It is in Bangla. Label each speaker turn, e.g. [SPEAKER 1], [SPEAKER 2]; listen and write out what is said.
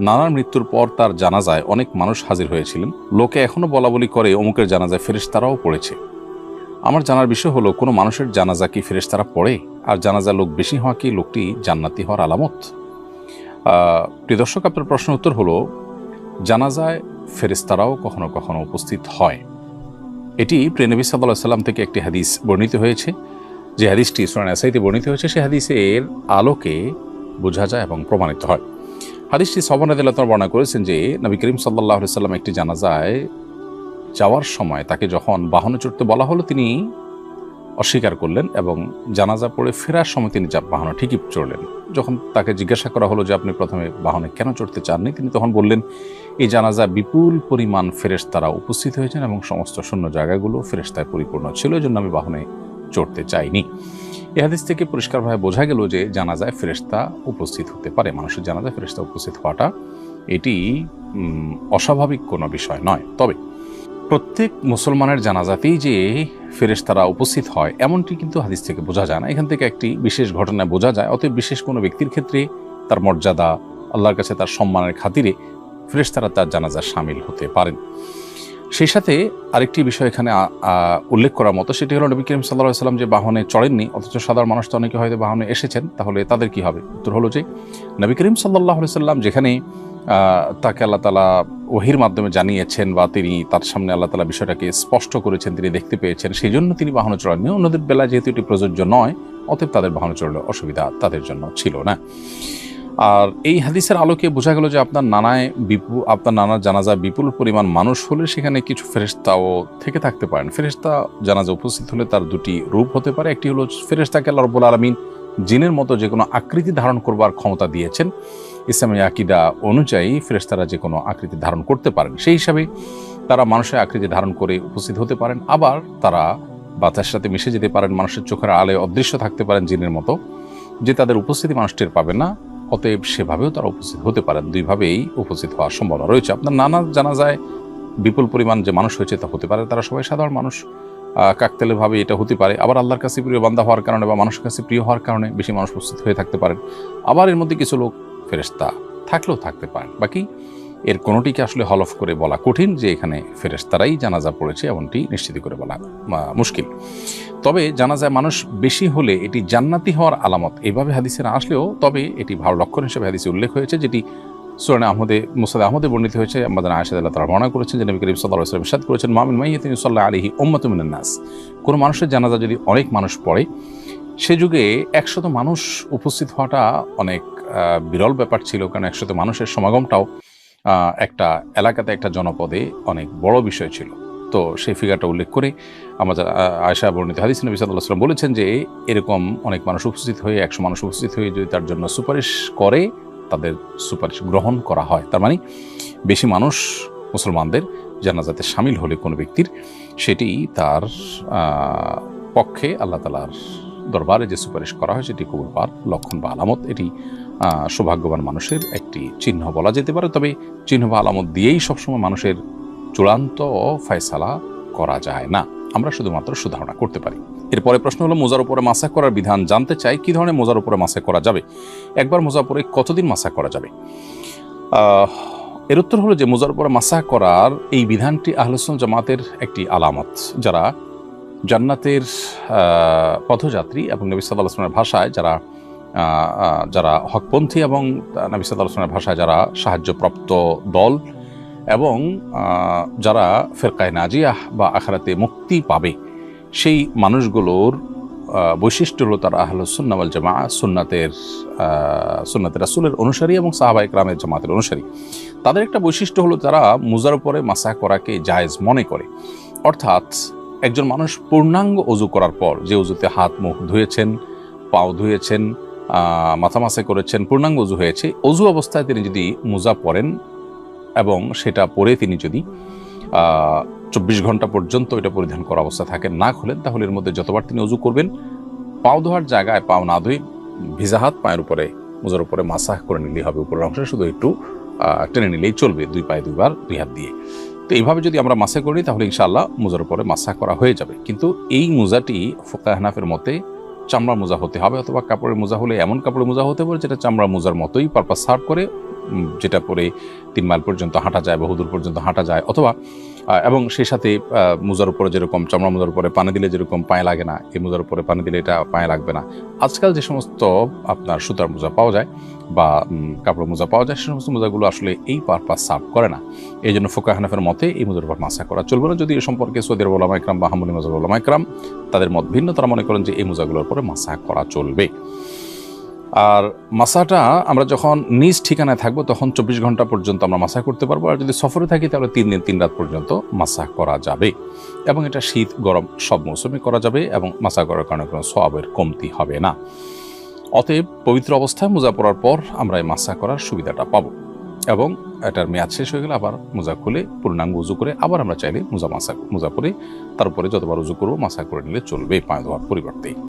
[SPEAKER 1] নানার মৃত্যুর পর তার জানাজায় অনেক মানুষ হাজির হয়েছিলেন। লোকে এখনো বলা বলি করে অমুকের জানাজায় ফেরেশতারাও পড়েছে। আমার জানার বিষয় হলো, কোনো মানুষের জানাজা কি ফেরেশতারা পড়ে? আর জানাজা লোক বেশি হওয়া কি লোকটি জান্নাতি হওয়ার আলামত? প্রিয় দর্শক, আপনার প্রশ্নের উত্তর হলো, জানাজায় ফেরেশতারাও কখনো কখনো উপস্থিত হয়। এটি প্রিয় নবী সাল্লাল্লাহু আলাইহি সাল্লাম থেকে একটি হাদিস বর্ণিত হয়েছে। যে হাদিসটি সূরা নাসাইতে বর্ণিত হয়েছে, সেই হাদিসের আলোকে বোঝা যায় এবং প্রমাণিত হয়। হাদিসটি সাহাবা রাদিয়াল্লাহু তাআলা বর্ণনা করেছেন যে নবী করিম সাল্লাল্লাহু আলাইহি সাল্লাম একটি জানাজায় যাওয়ার সময় তাকে যখন বাহনে চড়তে বলা হলো, তিনি অস্বীকার করলেন এবং জানাজা পড়ে ফেরার সময় তিনি বাহনে ঠিকই চড়লেন। যখন তাকে জিজ্ঞাসা করা হলো যে আপনি প্রথমে বাহনে কেন চড়তে চাননি, তিনি তখন বললেন, এই জানাজা বিপুল পরিমাণ ফেরেশতারা উপস্থিত হয়েছেন এবং সমস্ত শূন্য জায়গাগুলো ফেরেশতায় পরিপূর্ণ ছিল, এই জন্য আমি বাহনে চড়তে চাইনি। এই হাদিস থেকে পরিষ্কারভাবে বোঝা গেল যে জানাজায় ফেরেশতা উপস্থিত হতে পারে। মানুষের জানাজায় ফেরেশতা উপস্থিত হওয়াটা এটি অস্বাভাবিক কোনো বিষয় নয়। তবে প্রত্যেক মুসলমানের জানাজাতেই যে ফেরেশতারা উপস্থিত হয় এমনটি কিন্তু হাদিস থেকে বোঝা যায় না। এখান থেকে একটি বিশেষ ঘটনায় বোঝা যায়। অতএব বিশেষ কোনো ব্যক্তির ক্ষেত্রে তার মর্যাদা, আল্লাহর কাছে তার সম্মানের খাতিরে ফেরেশতারা তার জানাজায় শামিল হতে পারেন। সেই সাথে আরেকটি বিষয় এখানে উল্লেখ করার মতো, সেটি হলো নবী করিম সাল্লাল্লাহু আলাইহি সাল্লাম যে বাহনে চড়েননি, অথচ সাধারণ মানুষ তো অনেকে হয়তো বাহনে এসেছেন, তাহলে তাদের কি হবে? উত্তর হলো যে নবী করিম সাল্লাল্লাহু আলাইহি সাল্লাম যেখানে তাকে আল্লাহ তাআলা ওহীর মাধ্যমে জানিয়েছেন বা তিনি তার সামনে আল্লাহ তাআলা বিষয়টাকে স্পষ্ট করেছেন, তিনি দেখতে পেয়েছেন, সেই জন্য তিনি বাহনে চড়েননি। অন্যদের বেলায় যেহেতু এটি প্রযোজ্য নয়, অতএব তাদের বাহনে চড়লে অসুবিধা তাদের জন্য ছিল না। আর এই হাদিসের আলোকে বোঝা গেল যে আপনার নানার জানাজা বিপুল পরিমাণ মানুষ হলে সেখানে কিছু ফেরেশতাও থেকে থাকতে পারেন। ফেরেশতা জানাজা উপস্থিত হলে তার দুটি রূপ হতে পারে। একটি হলো ফেরেশতাকে আল্লাহ রাব্বুল আলামিন জিনের মতো যে কোনো আকৃতি ধারণ করবার ক্ষমতা দিয়েছেন। ইসলামী আকীদা অনুযায়ী ফেরেশতারা যে কোনো আকৃতি ধারণ করতে পারেন, সেই হিসাবে তারা মানুষের আকৃতি ধারণ করে উপস্থিত হতে পারেন। আবার তারা বাতাসের সাথে মিশে যেতে পারেন, মানুষের চোখের আলোয় অদৃশ্য থাকতে পারেন জিনের মতো, যে তাদের উপস্থিতি মানুষ টের পাবে না। অতএব সেভাবেও তারা উপস্থিত হতে পারেন। দুইভাবেই উপস্থিত হওয়ার সম্ভাবনা রয়েছে। আপনার নানা জানাজায় বিপুল পরিমাণ যে মানুষ হয়েছে তা হতে পারে, তারা সবাই সাধারণ মানুষ, কাকতালীয়ভাবে এটা হতে পারে। আবার আল্লাহর কাছে প্রিয় বান্দা হওয়ার কারণে বা মানুষের কাছে প্রিয় হওয়ার কারণে বেশি মানুষ উপস্থিত হয়ে থাকতে পারেন। আবার এর মধ্যে কিছু লোক ফেরেশতা থাকলেও থাকতে পারেন। বাকি এর কোনোটিকে আসলে হলফ করে বলা কঠিন যে এখানে ফেরেশতারাই জানাজা পড়েছে, এমনটি নিশ্চিত করে বলা মুশকিল। তবে জানাজায় মানুষ বেশি হলে এটি জান্নাতি হওয়ার আলামত এভাবে হাদিসে না আসলেও, তবে এটি ভালো লক্ষণ হিসেবে হাদিসে উল্লেখ হয়েছে, যেটি সুনানে মুসনাদে আহমদে বর্ণিত হয়েছে। আমাদের আয়েশা রাদিয়াল্লাহু তাআলা বর্ণনা করেছেন যে নবী করিম সাল্লাল্লাহু আলাইহি ওয়াসাল্লাম ইরশাদ করেছেন, মা মিন মাইয়িতিন ইউসাল্লা আলাইহি উম্মাতুন মিনান নাস। কোনো মানুষের জানাজা যদি অনেক মানুষ পড়ে, সে যুগে 100 মানুষ উপস্থিত হওয়াটা অনেক বিরল ব্যাপার ছিল, কারণ 100 মানুষের সমাগমটাও একটা এলাকাতে, একটা জনপদে অনেক বড় বিষয় ছিল। তো সেই ফিগারটা উল্লেখ করে আমাদের আয়েশা বর্ণিত হাদিসে নবী সাল্লাল্লাহু আলাইহি ওয়াসাল্লাম বলেছেন যে এরকম অনেক মানুষ উপস্থিত হয়ে, 100 মানুষ উপস্থিত হয়ে যদি তার জন্য সুপারিশ করে, তাদের সুপারিশ গ্রহণ করা হয়। তার মানে বেশি মানুষ মুসলমানদের জানাজাতে শামিল হলে কোনো ব্যক্তির, সেটি তার পক্ষে আল্লাহ তাআলার দরবারে যে সুপারিশ করা হয় সেটি কবুল পাওয়ার লক্ষণ বা আলামত। এটি সৌভাগ্যবান মানুষের একটি চিহ্ন বলা যেতে পারে। তবে চিহ্ন বা আলামত দিয়েই সবসময় মানুষের চূড়ান্ত ফয়সালা করা যায় না, আমরা শুধুমাত্র সুধারণা করতে পারি। এরপরে প্রশ্ন হলো, মোজার উপরে মাসা করার বিধান জানতে চাই। কি ধরনের মোজার উপরে মাসা করা যাবে? একবার মোজার উপরে কতদিন মাসা করা যাবে? এর উত্তর হলো যে মোজার উপরে মাসা করার এই বিধানটি আহলুস সুন্নাহ জামাতের একটি আলামত। যারা জান্নাতের পথযাত্রী এবং নবী সাল্লাল্লাহু আলাইহি ওয়াসাল্লামের ভাষায় যারা হকপন্থী এবং নবী সাল্লাল্লাহু আলাইহি ওয়াসাল্লামের ভাষায় যারা সাহায্যপ্রাপ্ত দল এবং যারা ফিরকায়ে নাজিয়াহ বা আখিরাতে মুক্তি পাবে, সেই মানুষগুলোর বৈশিষ্ট্য হলো তারা আহলুস সুন্নাহ ওয়াল জামাআহ, সুন্নাতে রাসূলের অনুসারী এবং সাহাবায়ে কেরামের জামাতের অনুসারী। তাদের একটা বৈশিষ্ট্য হলো তারা মুজার উপরে মাসা করাকে জায়েজ মনে করে। অর্থাৎ একজন মানুষ পূর্ণাঙ্গ ওযু করার পর, যে ওযুতে হাত মুখ ধুয়েছেন, পাও ধুয়েছেন, মাথা মাসা করেছেন, পূর্ণাঙ্গ ওযু হয়েছে, ওযু অবস্থায় তিনি যদি মুজা পরেন এবং সেটা পরে তিনি যদি 24 ঘন্টা পর্যন্ত এটা পরিধান করা অবস্থা থাকেন, না খোলেন, তাহলে এর মধ্যে যতবার তিনি ওযু করবেন, পাও ধোয়ার জায়গায় পাও না ধুয়ে ভিজা হাত পায়ের উপরে, মুজার উপরে মাসাহ করে নিলেই হবে। উপরের অংশে শুধু একটু টেনে নিলেই চলবে, দুই পায়ে দুইবার দুই হাত দিয়ে। তো এইভাবে যদি আমরা মাসা করি তাহলে ইনশাআল্লাহ মুজার উপরে মাসা করা হয়ে যাবে। কিন্তু এই মুজাটি ফুকাহে হানাফির মতে চামড়ার মোজা হতে হবে, অথবা কাপড়ের মোজা হলে এমন কাপড়ের মোজা হতে পারে যেটা চামড়ার মোজার মতোই পারপাস সার্ভ করে, যেটা পরে 3 মাইল পর্যন্ত হাঁটা যায়, বহুদূর পর্যন্ত হাঁটা যায়, অথবা এবং সেই সাথে মোজার উপরে যেরকম চামড়া মোজার উপরে পানি দিলে যেরকম পায়ে লাগে না, এই মোজার উপরে পানি দিলে এটা পায়ে লাগবে না। আজকাল যে সমস্ত আপনার সুতার মোজা পাওয়া যায় বা কাপড় মোজা পাওয়া যায়, সে সমস্ত মোজাগুলো আসলে এই পারপাস সার্ভ করে না। এই জন্য ফুকাহ হানাফির মতে এই মোজার উপর মাসা করা চলবে না। যদি এ সম্পর্কে সৌদি আরব উলামা ইকরাম বা হাম্বলি মাযহাব উলামা ইকরাম তাদের মত ভিন্ন, তারা মনে করেন যে এই মোজাগুলোর উপরে মাসা করা চলবে। আর মাসাটা আমরা যখন নিজ ঠিকানায় থাকবো তখন 24 ঘন্টা পর্যন্ত আমরা মাসা করতে পারবো, আর যদি সফরে থাকি তাহলে 3 দিন 3 রাত পর্যন্ত মাসা করা যাবে, এবং এটা শীত গরম সব মৌসুমে করা যাবে, এবং মাসা করার কারণে কোনো সওয়াবের কমতি হবে না। অতএব পবিত্র অবস্থায় মোজা পরার পর আমরা এই মাসা করার সুবিধাটা পাবো, এবং এটার মেয়াদ শেষ হয়ে গেলে আবার মোজা খুলে পূর্ণাঙ্গ উজু করে আবার আমরা চাইলে মোজা পরে তার উপরে যতবার উজু করবো মাসা করে নিলে চলবে পায়ে ধোয়ার পরিবর্তে।